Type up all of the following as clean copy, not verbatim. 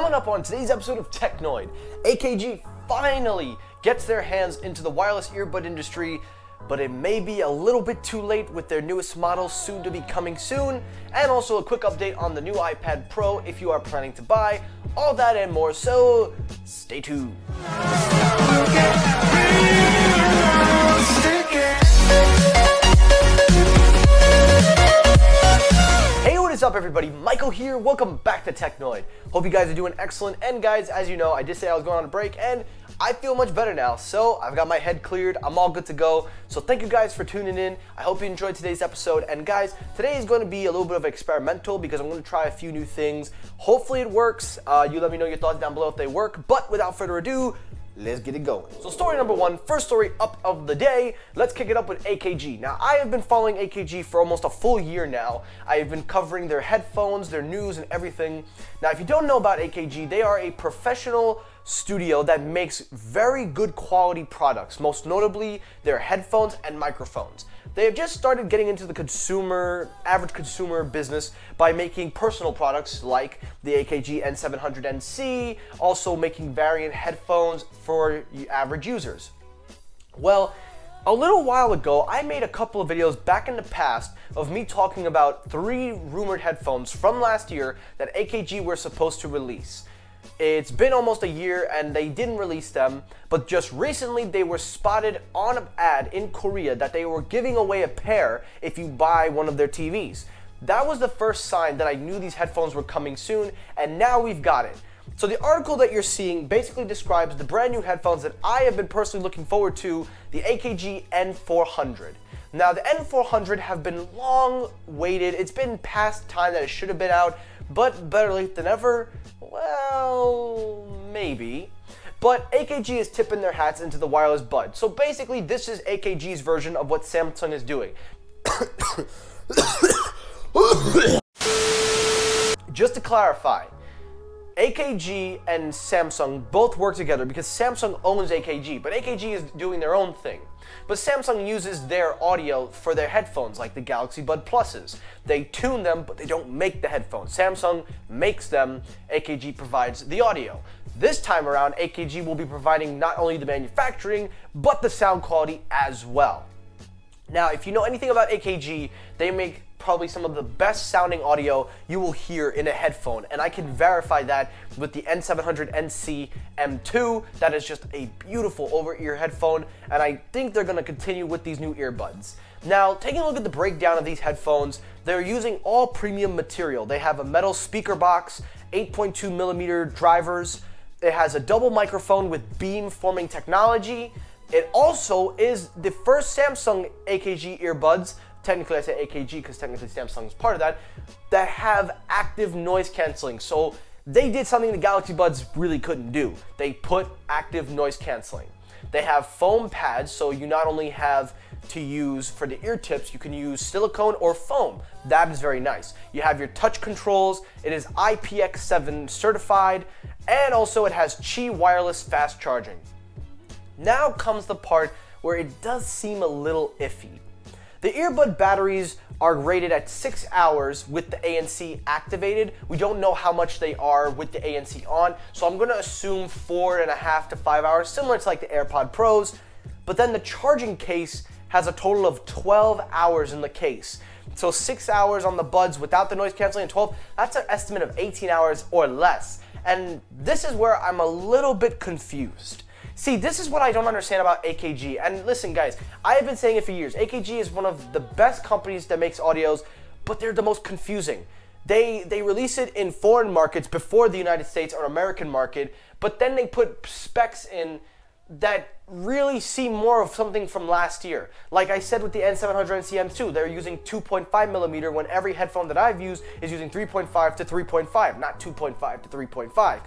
Coming up on today's episode of Technoid, AKG finally gets their hands into the wireless earbud industry, but it may be a little bit too late with their newest models soon to be coming soon, and also a quick update on the new iPad Pro if you are planning to buy. All that and more, so stay tuned. Hey, what is up everybody? Michael here, welcome back to Technoid. Hope you guys are doing excellent, and guys, as you know, I did say I was going on a break, and I feel much better now, so I've got my head cleared, I'm all good to go. So thank you guys for tuning in. I hope you enjoyed today's episode, and guys, today is going to be a little bit of experimental because I'm going to try a few new things. Hopefully it works. You let me know your thoughts down below if they work, but without further ado, let's get it going. So story number one, first story up of the day, let's kick it up with AKG. Now, I have been following AKG for almost a full year now. I have been covering their headphones, their news, and everything. Now, if you don't know about AKG, they are a professional studio that makes very good quality products, most notably their headphones and microphones. They have just started getting into the average consumer business by making personal products like the AKG N700NC, also making variant headphones for average users. Well, a little while ago, I made a couple of videos back in the past of me talking about 3 rumored headphones from last year that AKG were supposed to release. It's been almost a year and they didn't release them, but just recently they were spotted on an ad in Korea that they were giving away a pair if you buy one of their TVs. That was the first sign that I knew these headphones were coming soon, and now we've got it. So the article that you're seeing basically describes the brand new headphones that I have been personally looking forward to, the AKG N400. Now the N400 have been long waited, it's been past time that it should have been out, but better late than ever. Well, maybe. But AKG is tipping their hats into the wireless bud. So basically, this is AKG's version of what Samsung is doing. Just to clarify, AKG and Samsung both work together because Samsung owns AKG, but AKG is doing their own thing. But Samsung uses their audio for their headphones, like the Galaxy Bud Pluses. They tune them, but they don't make the headphones. Samsung makes them, AKG provides the audio. This time around, AKG will be providing not only the manufacturing, but the sound quality as well. Now, if you know anything about AKG, they make probably some of the best sounding audio you will hear in a headphone, and I can verify that with the N700NC M2. That is just a beautiful over-ear headphone, and I think they're going to continue with these new earbuds. Now, taking a look at the breakdown of these headphones, they're using all premium material. They have a metal speaker box, 8.2mm drivers, it has a double microphone with beam forming technology. It also is the first Samsung AKG earbuds, technically I say AKG because technically Samsung's part of that, that have active noise canceling. So they did something the Galaxy Buds really couldn't do. They put active noise canceling. They have foam pads, so you not only have to use for the ear tips, you can use silicone or foam. That is very nice. You have your touch controls. It is IPX7 certified, and also it has Qi wireless fast charging. Now comes the part where it does seem a little iffy. The earbud batteries are rated at 6 hours with the ANC activated. We don't know how much they are with the ANC on, so I'm going to assume 4.5 to 5 hours, similar to like the AirPod Pros. But then the charging case has a total of 12 hours in the case. So 6 hours on the buds without the noise canceling and 12, that's an estimate of 18 hours or less. And this is where I'm a little bit confused. See, this is what I don't understand about AKG. And listen, guys, I have been saying it for years. AKG is one of the best companies that makes audios, but they're the most confusing. They release it in foreign markets before the United States or American market, but then they put specs in that really seem more of something from last year. Like I said with the N700NC M2, they're using 2.5mm when every headphone that I've used is using 3.5 to 3.5, not 2.5 to 3.5.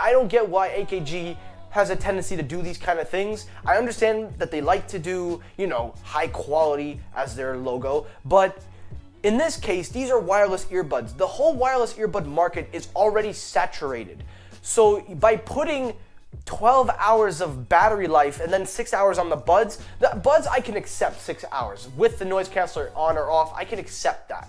I don't get why AKG has a tendency to do these kind of things. I understand that they like to do, you know, high quality as their logo, but in this case, these are wireless earbuds. The whole wireless earbud market is already saturated. So by putting 12 hours of battery life and then 6 hours on the buds I can accept 6 hours. With the noise canceller on or off, I can accept that.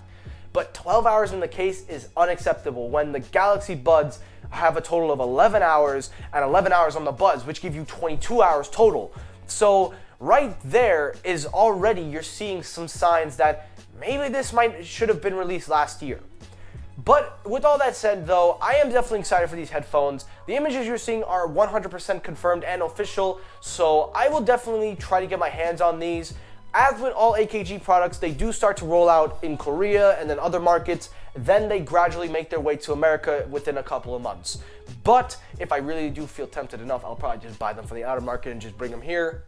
But 12 hours in the case is unacceptable when the Galaxy Buds have a total of 11 hours and 11 hours on the Buds, which give you 22 hours total. So right there is already, you're seeing some signs that maybe this should have been released last year. But with all that said though, I am definitely excited for these headphones. The images you're seeing are 100% confirmed and official, so I will definitely try to get my hands on these. As with all AKG products, they do start to roll out in Korea and then other markets, then they gradually make their way to America within a couple of months. But if I really do feel tempted enough, I'll probably just buy them from the outer market and just bring them here.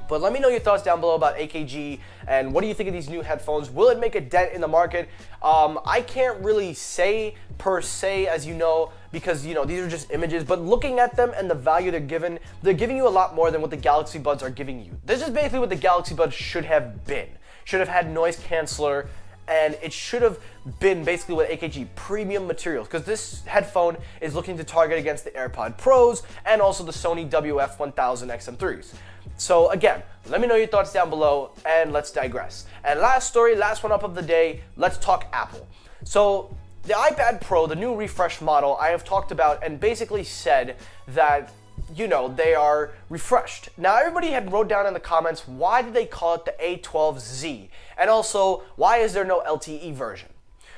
But let me know your thoughts down below about AKG and what do you think of these new headphones? Will it make a dent in the market? I can't really say per se, as you know, because these are just images, but looking at them and the value they're giving you a lot more than what the Galaxy Buds are giving you. This is basically what the Galaxy Buds should have been. Should have had noise canceller, and it should have been basically what AKG premium materials, because this headphone is looking to target against the AirPod Pros and also the Sony WF-1000 XM3s. So again, let me know your thoughts down below, and let's digress. And last one up of the day, let's talk Apple. So the iPad Pro, the new refresh model, I have talked about and basically said that they are refreshed. Now everybody had wrote down in the comments, why did they call it the A12Z? And also, why is there no LTE version?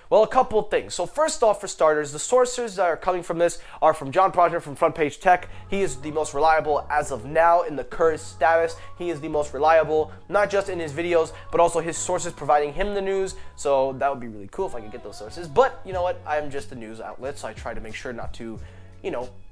Well, a couple of things. So first off, for starters, the sources that are coming from this are from John Prosser from Front Page Tech. He is the most reliable as of now in the current status. He is the most reliable, not just in his videos, but also his sources providing him the news. So that would be really cool if I could get those sources. But you know what? I'm just a news outlet, so I try to make sure not to,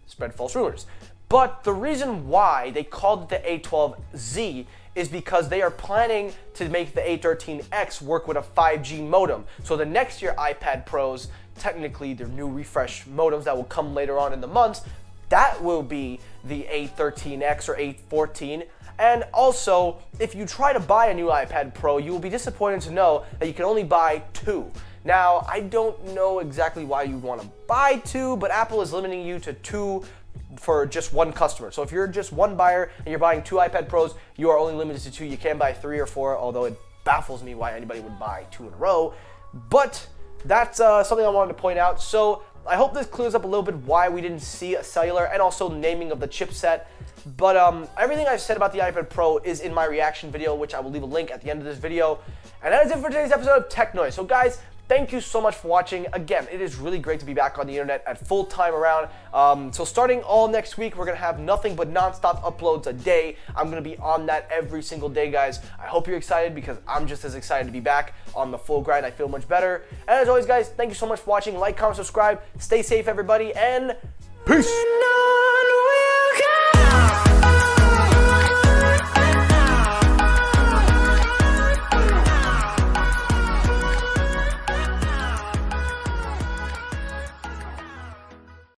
spread false rumors. But the reason why they called it the A12Z is because they are planning to make the A13X work with a 5G modem. So the next year iPad Pros, technically their new refresh modems that will come later on in the months, that will be the A13X or A14. And also, if you try to buy a new iPad Pro, you will be disappointed to know that you can only buy 2. Now, I don't know exactly why you want to buy 2, but Apple is limiting you to 2 for just one customer. So if you're just one buyer and you're buying 2 iPad Pros, you are only limited to 2. You can't buy 3 or 4, although it baffles me why anybody would buy 2 in a row. But that's something I wanted to point out. So I hope this clears up a little bit why we didn't see a cellular and also naming of the chipset. But everything I've said about the iPad Pro is in my reaction video, which I will leave a link at the end of this video. And that is it for today's episode of Tech Noise. So guys, thank you so much for watching. Again, it is really great to be back on the internet at full time around. So starting all next week, we're going to have nothing but non-stop uploads a day. I'm going to be on that every single day, guys. I hope you're excited because I'm just as excited to be back on the full grind. I feel much better. And as always, guys, thank you so much for watching. Like, comment, subscribe. Stay safe, everybody, and peace.